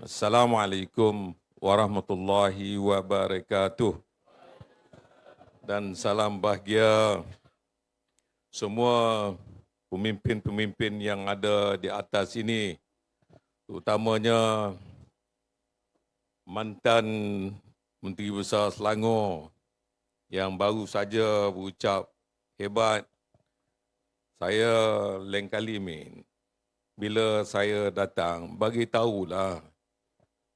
Assalamualaikum warahmatullahi wabarakatuh. Dan salam bahagia semua pemimpin-pemimpin yang ada di atas ini, terutamanya mantan Menteri Besar Selangor yang baru saja berucap hebat. Saya lain kali bila saya datang, bagi tahulah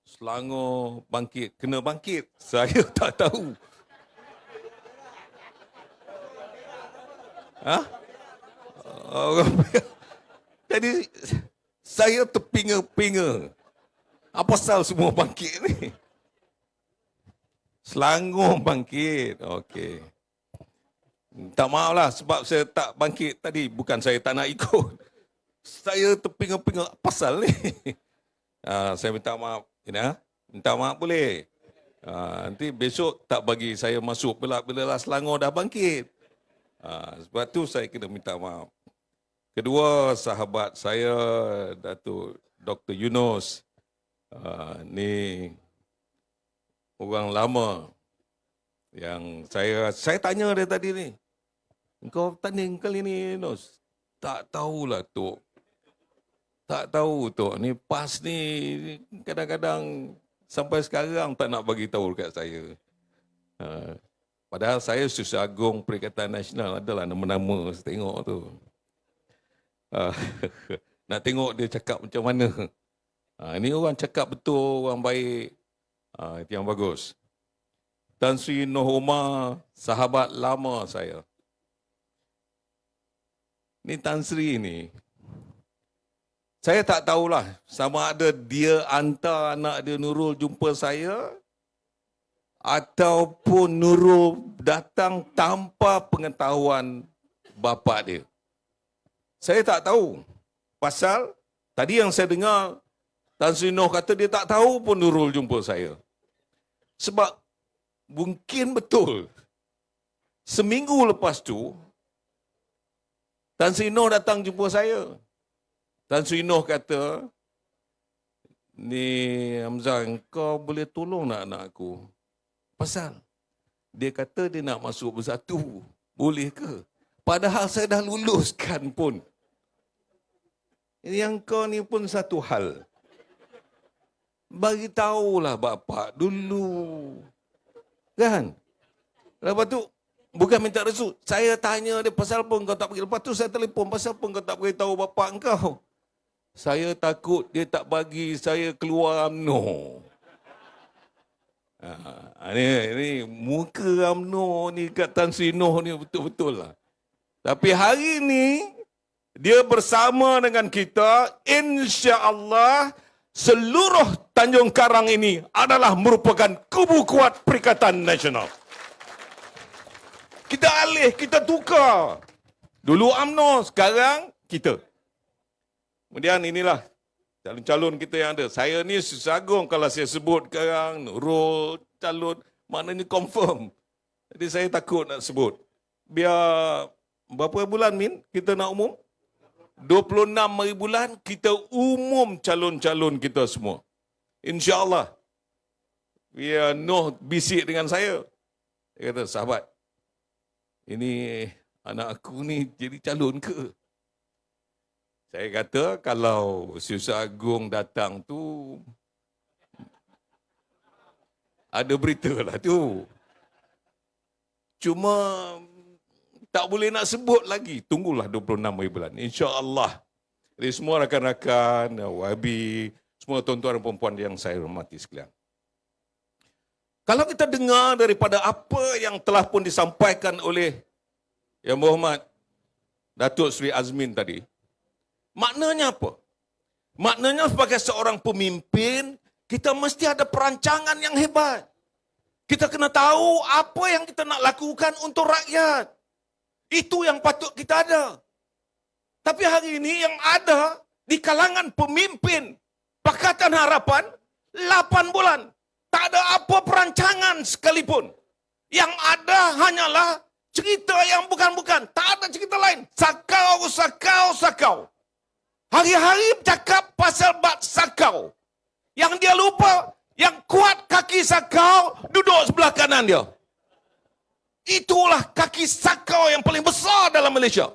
Selangor bangkit, kena bangkit. Saya tak tahu. Jadi saya terpinga-pinga. Apa pasal semua bangkit ni? Selangor bangkit. Okey. Tak maaf lah sebab saya tak bangkit tadi. Bukan saya tak nak ikut. Saya terpinga-pinga. Apa pasal ni? Saya minta maaf. Minta maaf boleh? Nanti besok tak bagi saya masuk bila Selangor dah bangkit. Sebab tu saya kena minta maaf. Kedua, sahabat saya, Datuk Dr. Yunus, ni orang lama yang saya tanya dia tadi ni. Engkau tanding kali ni, Yunus? Tak tahulah, Tok. Tak tahu, Tok. Ni PAS ni kadang-kadang sampai sekarang tak nak bagi tahu dekat saya. Padahal saya Susah Agung Perikatan Nasional, adalah nama-nama saya tengok tu. Nak tengok dia cakap macam mana. Ini orang cakap betul, orang baik. Itu yang bagus. Tan Sri Noh Omar, sahabat lama saya. Ni Tan Sri ni, saya tak tahulah sama ada dia hantar anak dia Nurul jumpa saya ataupun Nurul datang tanpa pengetahuan bapa dia. Saya tak tahu. Pasal tadi yang saya dengar Tan Sri Noh kata dia tak tahu pun Nurul jumpa saya. Sebab mungkin betul seminggu lepas tu Tan Sri Noh datang jumpa saya. Tan Sri Noh kata, ni Hamzah, kau boleh tolong nak anak aku? Pasal dia kata dia nak masuk bersatu. Boleh ke? Padahal saya dah luluskan pun. Yang kau ni pun satu hal. Bagi tahulah bapak dulu. Kan? Lepas tu, bukan minta resu. Saya tanya dia, pasal pun kau tak pergi. Lepas tu saya telefon, pasal pun kau tak beritahu bapak engkau. Saya takut dia tak bagi saya keluar UMNO. Ini muka UMNO ni kat Tan Sri Noh ni betul-betul lah. Tapi hari ni, dia bersama dengan kita, insya-Allah seluruh Tanjung Karang ini adalah merupakan kubu kuat Perikatan Nasional. Kita alih, kita tukar. Dulu UMNO, sekarang kita. Kemudian inilah calon-calon kita yang ada. Saya ni Susah Agung kalau saya sebut sekarang, Nurul, calon, maknanya confirm. Jadi saya takut nak sebut. Biar berapa bulan, Min, kita nak umum? 26 hari bulan, kita umum calon-calon kita semua. InsyaAllah. Biar Noh bisik dengan saya. Dia kata, sahabat, ini anak aku ni jadi calon ke? Saya kata, kalau Susah Agung datang tu, ada berita lah tu. Cuma, tak boleh nak sebut lagi. Tunggulah 26 hari bulan. InsyaAllah. Jadi semua rakan-rakan, wabi, semua tuan-tuan dan perempuan yang saya hormati sekalian. Kalau kita dengar daripada apa yang telah pun disampaikan oleh Yang Berhormat Datuk Seri Azmin tadi, maknanya apa? Maknanya sebagai seorang pemimpin, kita mesti ada perancangan yang hebat. Kita kena tahu apa yang kita nak lakukan untuk rakyat. Itu yang patut kita ada. Tapi hari ini yang ada di kalangan pemimpin Pakatan Harapan 8 bulan. Tak ada apa perancangan sekalipun. Yang ada hanyalah cerita yang bukan-bukan. Tak ada cerita lain. Sakau, sakau, sakau. Hari-hari bercakap pasal bab sakau. Yang dia lupa, yang kuat kaki sakau duduk sebelah kanan dia. Itulah kaki sakau yang paling besar dalam Malaysia.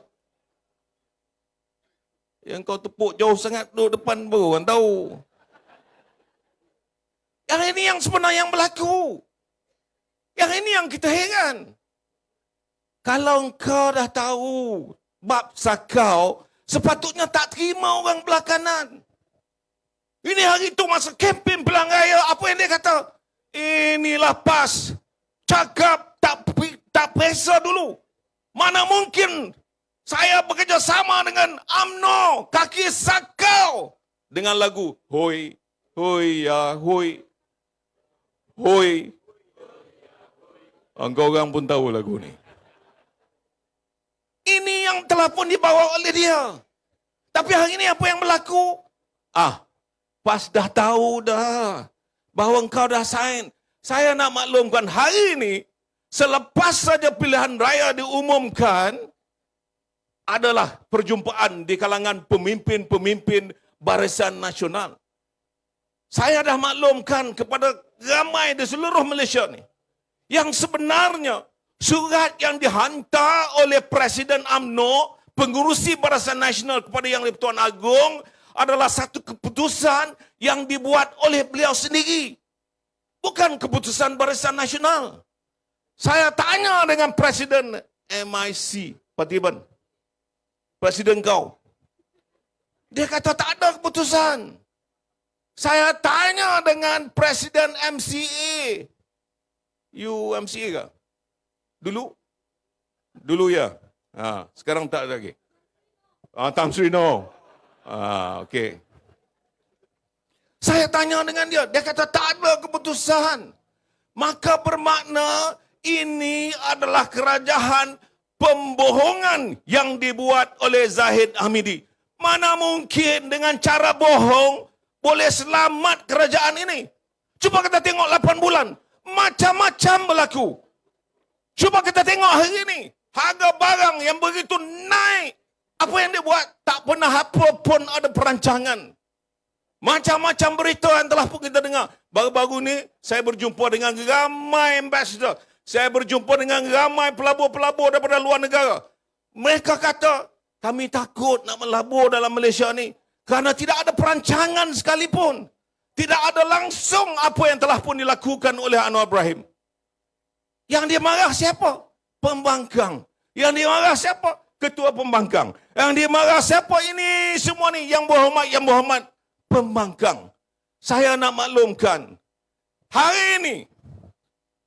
Yang kau tepuk jauh sangat duduk depan baru orang tahu. Yang ini yang sebenarnya yang berlaku. Yang ini yang kita heran. Kalau engkau dah tahu bab sakau, sepatutnya tak terima orang belah kanan. Ini hari itu masa kempen Pelang Raya, apa yang dia kata? Inilah PAS. Cakap tak periksa dulu. Mana mungkin saya bekerjasama dengan UMNO, kaki sakau. Dengan lagu, hoi, hoi ya hoi. Hoi. Engkau orang pun tahu lagu ni. Ini yang telah pun dibawa oleh dia. Tapi hari ini apa yang berlaku? PAS dah tahu dah bahawa engkau dah sign. Saya nak maklumkan hari ini, selepas saja pilihan raya diumumkan, adalah perjumpaan di kalangan pemimpin-pemimpin Barisan Nasional. Saya dah maklumkan kepada ramai di seluruh Malaysia ni, yang sebenarnya surat yang dihantar oleh Presiden UMNO, pengurusi Barisan Nasional kepada Yang di-Pertuan Agong, adalah satu keputusan yang dibuat oleh beliau sendiri. Bukan keputusan Barisan Nasional. Saya tanya dengan Presiden MIC, Patiban, Presiden kau. Dia kata tak ada keputusan. Saya tanya dengan Presiden MCA. You MCA ke? Dulu ya. Sekarang tak lagi. Tan Sri Noh. Okey. Saya tanya dengan dia. Dia kata tak ada keputusan. Maka bermakna ini adalah kerajaan pembohongan yang dibuat oleh Zahid Hamidi. Mana mungkin dengan cara bohong boleh selamat kerajaan ini? Cuba kita tengok 8 bulan. Macam-macam berlaku. Cuba kita tengok hari ini. Harga barang yang begitu naik. Apa yang dia buat? Tak pernah apa pun ada perancangan. Macam-macam berita yang telah pun kita dengar. Baru-baru ni saya berjumpa dengan ramai ambassador. Saya berjumpa dengan ramai pelabur-pelabur daripada luar negara. Mereka kata, kami takut nak melabur dalam Malaysia ni kerana tidak ada perancangan sekalipun. Tidak ada langsung apa yang telah pun dilakukan oleh Anwar Ibrahim. Yang dia marah siapa? Pembangkang. Yang dia marah siapa? Ketua pembangkang. Yang dia marah siapa ini semua ni? Yang berhormat, pembangkang. Saya nak maklumkan, hari ini,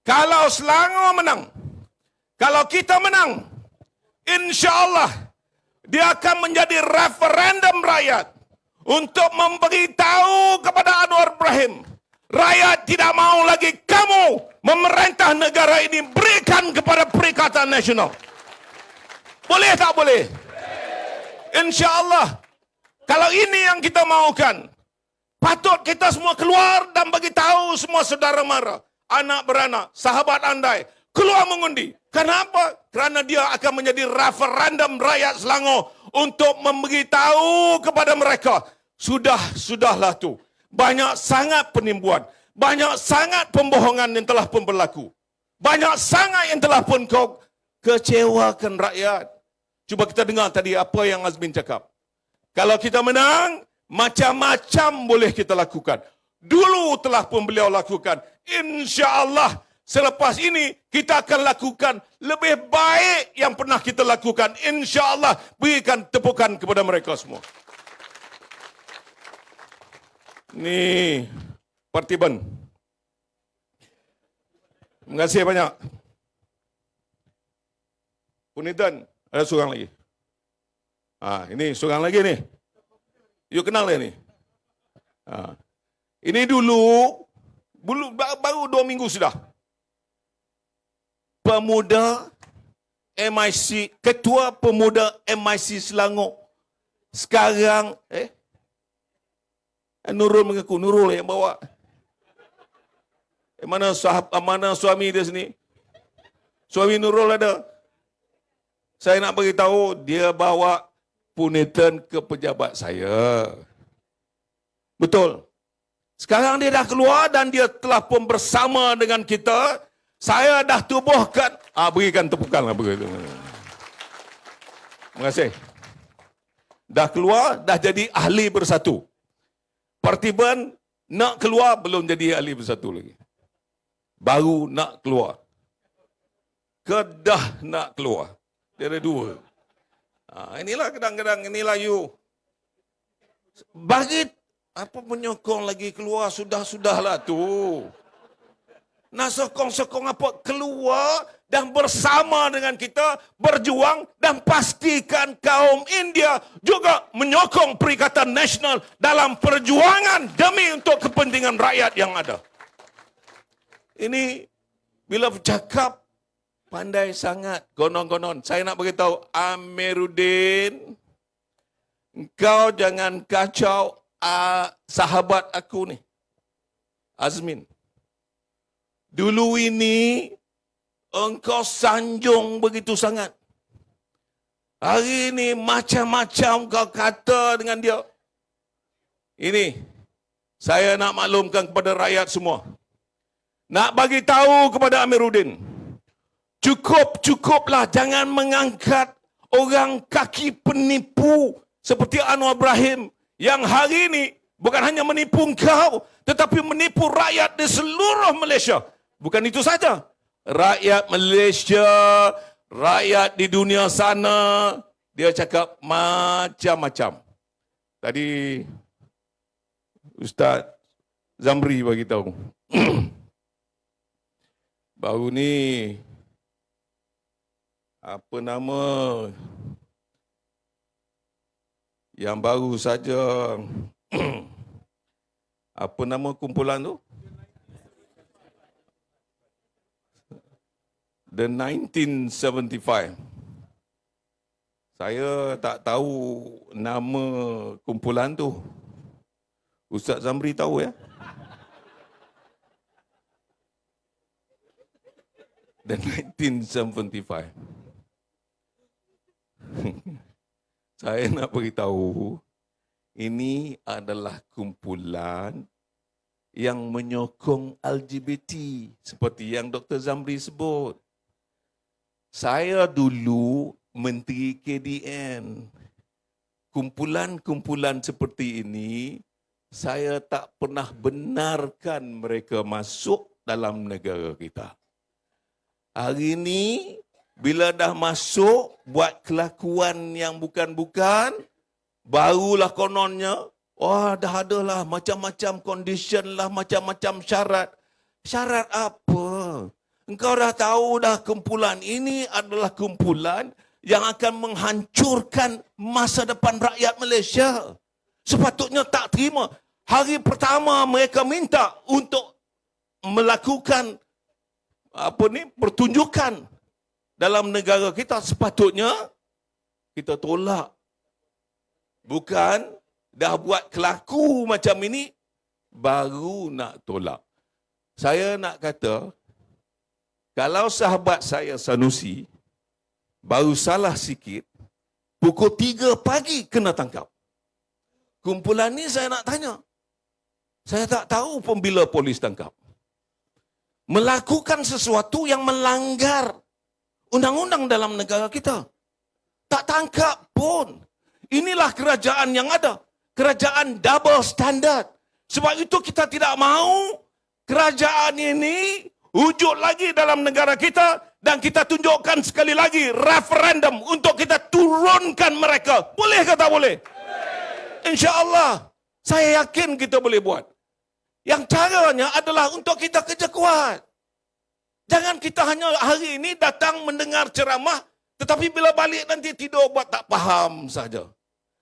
kalau Selangor menang, kalau kita menang, insya-Allah dia akan menjadi referendum rakyat untuk memberitahu kepada Anwar Ibrahim, rakyat tidak mau lagi kamu memerintah negara ini, berikan kepada Perikatan Nasional. Boleh tak boleh? InsyaAllah. Kalau ini yang kita mahukan, patut kita semua keluar dan bagi tahu semua saudara mara, anak beranak, sahabat andai, keluar mengundi. Kenapa? Kerana dia akan menjadi referendum rakyat Selangor untuk memberitahu kepada mereka, sudahlah tu. Banyak sangat penipuan, banyak sangat pembohongan yang telah pun berlaku. Banyak sangat yang telah pun kau kecewakan rakyat. Cuba kita dengar tadi apa yang Azmin cakap. Kalau kita menang, macam-macam boleh kita lakukan. Dulu telah pun beliau lakukan. InsyaAllah selepas ini kita akan lakukan lebih baik yang pernah kita lakukan. InsyaAllah berikan tepukan kepada mereka semua. Ni Partiban. Terima kasih banyak. Punitan, ada seorang lagi. Ini seorang lagi ni. You kenal dia ni? Ini dulu baru 2 minggu sudah. Pemuda MIC, Ketua Pemuda MIC Selangor. Sekarang, Nurul mengaku, Nurul yang bawa. Mana suami dia sini? Suami Nurul ada. Saya nak beritahu, dia bawa punitan ke pejabat saya. Betul. Sekarang dia dah keluar dan dia telah pun bersama dengan kita. Saya dah tubuhkan. Berikan tepukan lah. Terima kasih. Dah keluar, dah jadi ahli bersatu. Partiban nak keluar, belum jadi ahli bersatu lagi. Baru nak keluar. Kedah nak keluar. Dia ada dua. Inilah kadang-kadang, inilah you. Bagi apa menyokong lagi keluar, sudah-sudahlah tu. Nak sokong-sokong apa? Keluar dan bersama dengan kita berjuang dan pastikan kaum India juga menyokong Perikatan Nasional dalam perjuangan demi untuk kepentingan rakyat yang ada. Ini bila bercakap pandai sangat, konon-konon. Saya nak beritahu Amiruddin, engkau jangan kacau sahabat aku ni, Azmin. Dulu ini engkau sanjung begitu sangat. Hari ini macam-macam kau kata dengan dia. Ini saya nak maklumkan kepada rakyat semua. Nak bagi tahu kepada Amiruddin. Cukuplah jangan mengangkat orang kaki penipu seperti Anwar Ibrahim yang hari ini bukan hanya menipu engkau tetapi menipu rakyat di seluruh Malaysia. Bukan itu saja. Rakyat Malaysia, rakyat di dunia sana, dia cakap macam-macam. Tadi Ustaz Zamri bagi tahu. Baru ni apa nama yang baru saja apa nama kumpulan tu? The 1975. Saya tak tahu nama kumpulan tu. Ustaz Zamri tahu ya? The 1975. Saya nak beritahu, ini adalah kumpulan yang menyokong LGBT seperti yang Dr. Zamri sebut. Saya dulu Menteri KDN. Kumpulan-kumpulan seperti ini, saya tak pernah benarkan mereka masuk dalam negara kita. Hari ini, bila dah masuk, buat kelakuan yang bukan-bukan, barulah kononnya, dah adalah macam-macam condition lah, macam-macam syarat. Syarat apa? Engkau dah tahu dah kumpulan ini adalah kumpulan yang akan menghancurkan masa depan rakyat Malaysia. Sepatutnya tak terima. Hari pertama mereka minta untuk melakukan pertunjukan dalam negara kita, sepatutnya kita tolak. Bukan dah buat kelaku macam ini baru nak tolak. Saya nak kata, kalau sahabat saya Sanusi baru salah sikit, pukul 3 pagi kena tangkap. Kumpulan ni saya nak tanya. Saya tak tahu pun bila polis tangkap. Melakukan sesuatu yang melanggar undang-undang dalam negara kita. Tak tangkap pun. Inilah kerajaan yang ada. Kerajaan double standard. Sebab itu kita tidak mahu kerajaan ini wujud lagi dalam negara kita dan kita tunjukkan sekali lagi referendum untuk kita turunkan mereka. Boleh ke tak boleh? InsyaAllah. Saya yakin kita boleh buat. Yang caranya adalah untuk kita kerja kuat. Jangan kita hanya hari ini datang mendengar ceramah, tetapi bila balik nanti tidur buat tak faham saja.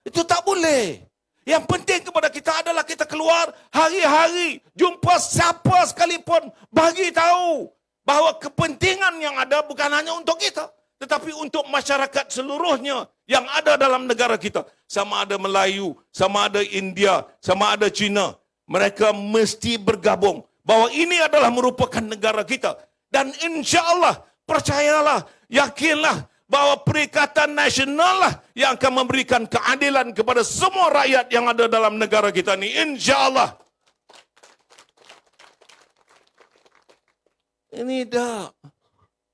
Itu tak boleh. Yang penting kepada kita adalah kita keluar hari-hari, jumpa siapa sekalipun, bagi tahu bahawa kepentingan yang ada bukan hanya untuk kita, tetapi untuk masyarakat seluruhnya yang ada dalam negara kita. Sama ada Melayu, sama ada India, sama ada Cina. Mereka mesti bergabung bahawa ini adalah merupakan negara kita. Dan insya-Allah, percayalah, yakinlah bahawa Perikatan Nasional lah yang akan memberikan keadilan kepada semua rakyat yang ada dalam negara kita ini. InsyaAllah. Ini dah.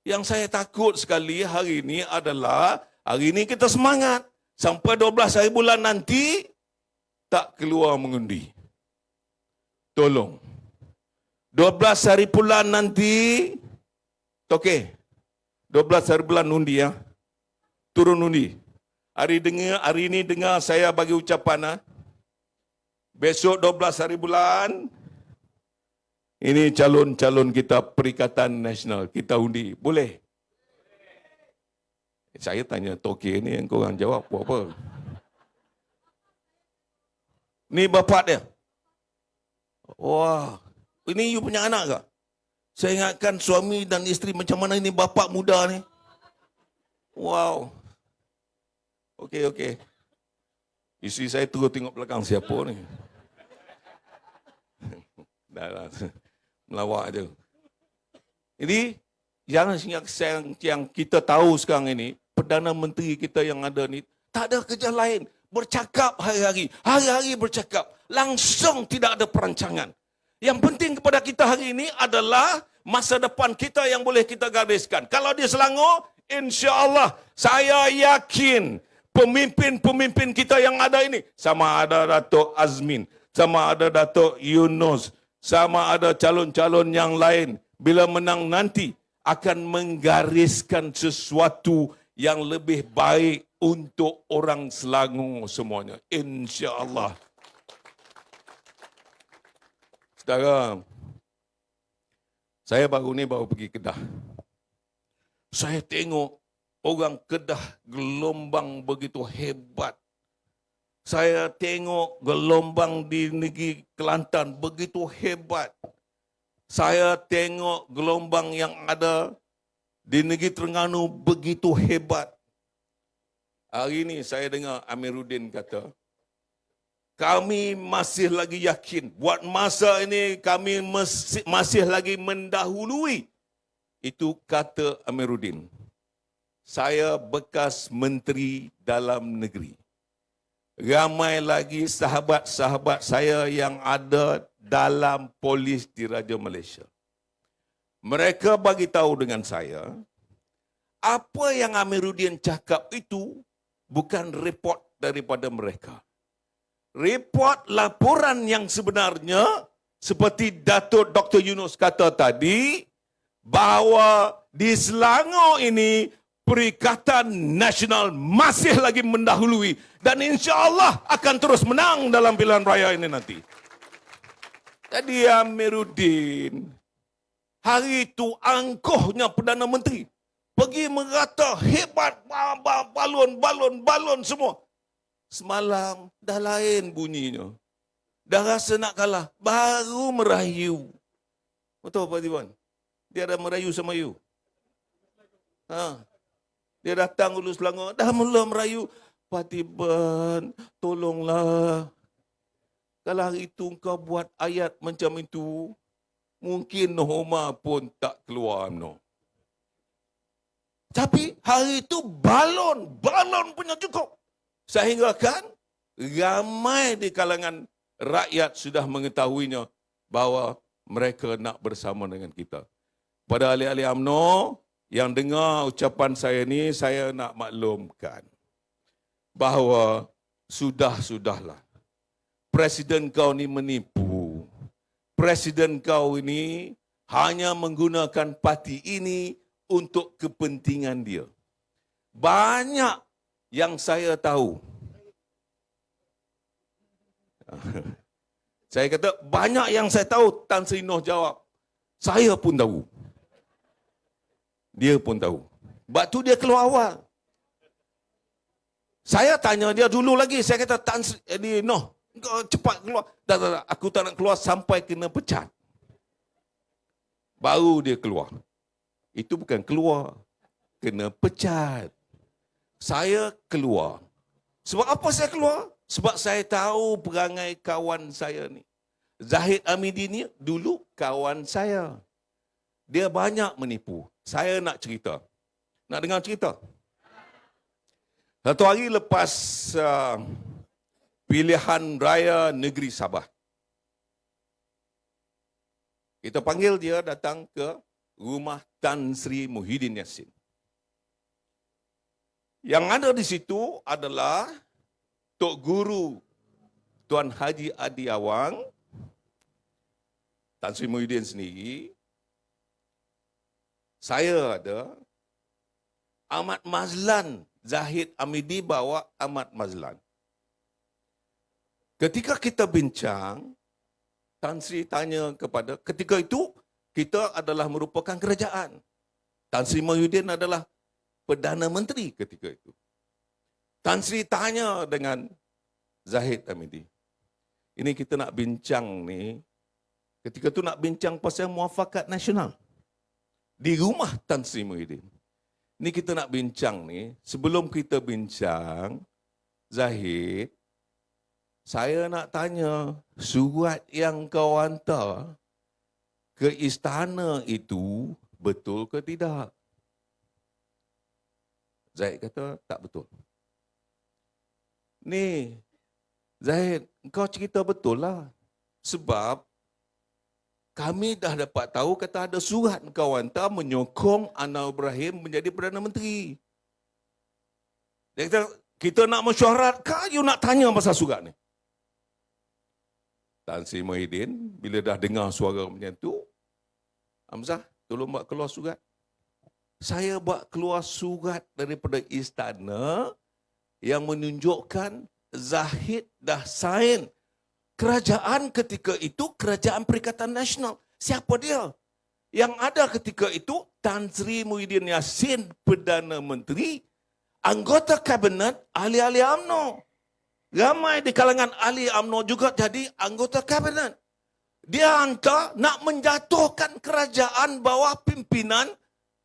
Yang saya takut sekali hari ini adalah, hari ini kita semangat. Sampai 12 hari bulan nanti, tak keluar mengundi. Tolong. 12 hari bulan nanti, okey. 12 hari bulan undi ya. Turun undi. Hari ini dengar saya bagi ucapan besok 12 hari bulan, ini calon-calon kita Perikatan Nasional. Kita undi. Boleh? Saya tanya Toke ni yang korang jawab apa? Ni bapak dia. Wah, ini you punya anak ke? Saya ingatkan suami dan isteri macam mana ini bapak muda ni. Wow. Okey. Isteri saya terus tengok belakang siapa ni. Dah. Melawak je. Jadi, yang kita tahu sekarang ini, Perdana Menteri kita yang ada ni, tak ada kerja lain. Bercakap hari-hari. Hari-hari bercakap. Langsung tidak ada perancangan. Yang penting kepada kita hari ini adalah masa depan kita yang boleh kita gariskan. Kalau di Selangor, insya-Allah saya yakin pemimpin-pemimpin kita yang ada ini, sama ada Datuk Azmin, sama ada Datuk Yunus, sama ada calon-calon yang lain, bila menang nanti akan menggariskan sesuatu yang lebih baik untuk orang Selangor semuanya. Insya-Allah. Saudara, saya baru pergi Kedah. Saya tengok orang Kedah gelombang begitu hebat. Saya tengok gelombang di negeri Kelantan begitu hebat. Saya tengok gelombang yang ada di negeri Terengganu begitu hebat. Hari ini saya dengar Amiruddin kata, kami masih lagi yakin, buat masa ini kami masih lagi mendahului. Itu kata Amiruddin. Saya bekas Menteri Dalam Negeri. Ramai lagi sahabat-sahabat saya yang ada dalam polis di Raja Malaysia. Mereka bagi tahu dengan saya, apa yang Amiruddin cakap itu bukan report daripada mereka. Report laporan yang sebenarnya, seperti Datuk Dr. Yunus kata tadi, bahawa di Selangor ini Perikatan Nasional masih lagi mendahului dan insya-Allah akan terus menang dalam pilihan raya ini nanti. Jadi Amiruddin, hari itu angkuhnya Perdana Menteri pergi merata hebat, balon semua. Semalam dah lain bunyinya. Dah rasa nak kalah, baru merayu. Betul Pak Diwan? Dia ada merayu sama you. Dia datang dulu Selangor, dah mula merayu. Pak Diwan, tolonglah. Kalau hari itu kau buat ayat macam itu, mungkin Nohoma pun tak keluar. No. Tapi hari itu balon punya cukup. Sehingga kan ramai di kalangan rakyat sudah mengetahuinya bahawa mereka nak bersama dengan kita. Pada ahli-ahli UMNO yang dengar ucapan saya ni, saya nak maklumkan bahawa sudahlah. Presiden kau ni menipu. Presiden kau ini hanya menggunakan parti ini untuk kepentingan dia. Banyak yang saya tahu. Saya kata, banyak yang saya tahu. Tan Sri Noh jawab, saya pun tahu. Dia pun tahu. Sebab tu dia keluar awal. Saya tanya dia dulu lagi. Saya kata, Tan Sri Noh, kau cepat keluar. Tak, aku tak nak keluar sampai kena pecat. Baru dia keluar. Itu bukan keluar. Kena pecat. Saya keluar. Sebab apa saya keluar? Sebab saya tahu perangai kawan saya ni. Zahid Amidi ni dulu kawan saya. Dia banyak menipu. Saya nak cerita. Nak dengar cerita? Satu hari lepas pilihan raya negeri Sabah, kita panggil dia datang ke rumah Tan Sri Muhyiddin Yassin. Yang ada di situ adalah Tok Guru Tuan Haji Adi Awang, Tan Sri Muhyiddin sendiri, saya ada, Ahmad Mazlan, Zahid Amidi bawa Ahmad Mazlan. Ketika kita bincang, Tan Sri tanya kepada, ketika itu kita adalah merupakan kerajaan. Tan Sri Muhyiddin adalah Perdana Menteri ketika itu. Tan Sri tanya dengan Zahid Amidi, ini kita nak bincang ni, ketika tu nak bincang pasal muafakat nasional di rumah Tan Sri Muhyiddin. Ni kita nak bincang ni, sebelum kita bincang, Zahid, saya nak tanya, surat yang kau hantar ke istana itu betul ke tidak? Zahid kata, tak betul. Ni, Zahid, kau cerita betul lah. Sebab kami dah dapat tahu kata ada surat kau hantar menyokong Anwar Ibrahim menjadi Perdana Menteri. Dia kata, kita nak mesyuarat, you nak tanya pasal surat ni? Tan Sri Muhyiddin, bila dah dengar suara macam tu, Hamzah, tolong buat keluar surat. Saya buat keluar surat daripada istana yang menunjukkan Zahid dah sign. Kerajaan ketika itu, Kerajaan Perikatan Nasional. Siapa dia? Yang ada ketika itu, Tan Sri Muhyiddin Yassin, Perdana Menteri, anggota kabinet, ahli-ahli UMNO. Ramai di kalangan ahli UMNO juga jadi anggota kabinet. Dia hantar nak menjatuhkan kerajaan bawah pimpinan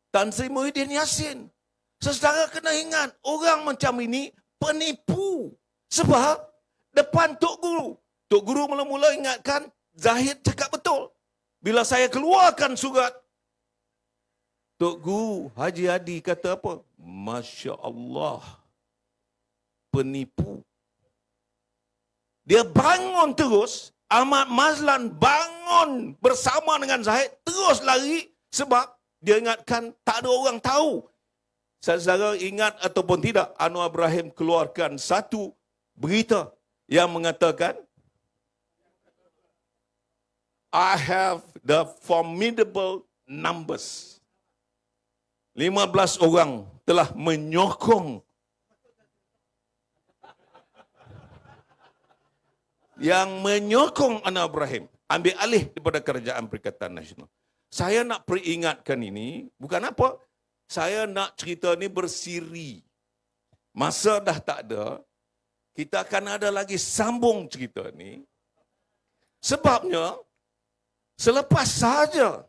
Tan Sri Muhyiddin Yassin. Saudara kena ingat, orang macam ini penipu. Sebab depan Tok Guru mula-mula ingatkan Zahid cakap betul. Bila saya keluarkan surat, Tok Guru Haji Adi kata apa? Masya Allah, penipu. Dia bangun terus, Ahmad Mazlan bangun bersama dengan Zahid, terus lari sebab dia ingatkan tak ada orang tahu. Saudara ingat ataupun tidak, Anwar Ibrahim keluarkan satu berita yang mengatakan, I have the formidable numbers. 15 orang telah menyokong Anwar Ibrahim ambil alih daripada Kerajaan Perikatan Nasional. Saya nak peringatkan ini, bukan apa, saya nak cerita ni bersiri. Masa dah tak ada, kita akan ada lagi sambung cerita ni. Sebabnya, selepas saja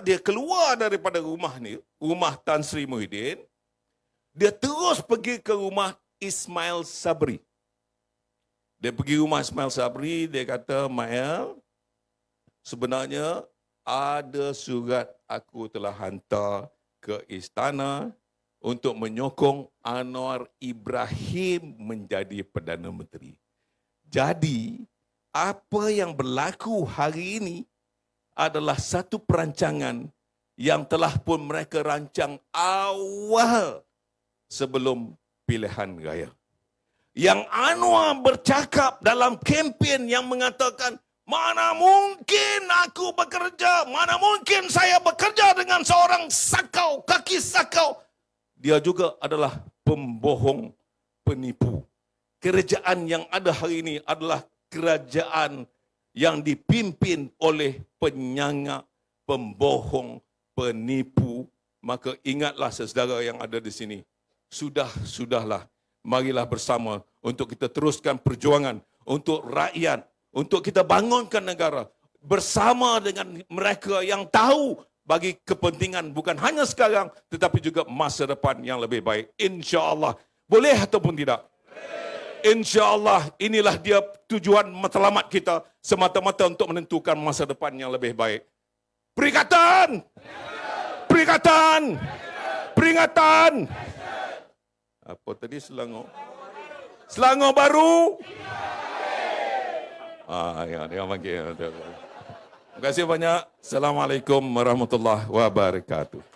dia keluar daripada rumah ni, rumah Tan Sri Muhyiddin, dia terus pergi ke rumah Ismail Sabri. Dia pergi rumah Ismail Sabri, dia kata, Mael, sebenarnya ada surat aku telah hantar ke istana untuk menyokong Anwar Ibrahim menjadi Perdana Menteri. Jadi, apa yang berlaku hari ini adalah satu perancangan yang telah pun mereka rancang awal sebelum pilihan raya. Yang Anwar bercakap dalam kempen yang mengatakan, mana mungkin aku bekerja, mana mungkin saya bekerja dengan seorang sakau, kaki sakau. Dia juga adalah pembohong, penipu. Kerajaan yang ada hari ini adalah kerajaan yang dipimpin oleh penyangak, pembohong, penipu. Maka ingatlah saudara yang ada di sini. Sudahlah. Marilah bersama untuk kita teruskan perjuangan untuk rakyat, untuk kita bangunkan negara bersama dengan mereka yang tahu bagi kepentingan bukan hanya sekarang tetapi juga masa depan yang lebih baik. InsyaAllah. Boleh ataupun tidak? InsyaAllah inilah dia tujuan matlamat kita semata-mata untuk menentukan masa depan yang lebih baik. Peringatan! Peringatan! Peringatan! Apa tadi Selangor? Selangor baru? Ya, dia panggil. Terima kasih banyak. Assalamualaikum warahmatullahi wabarakatuh.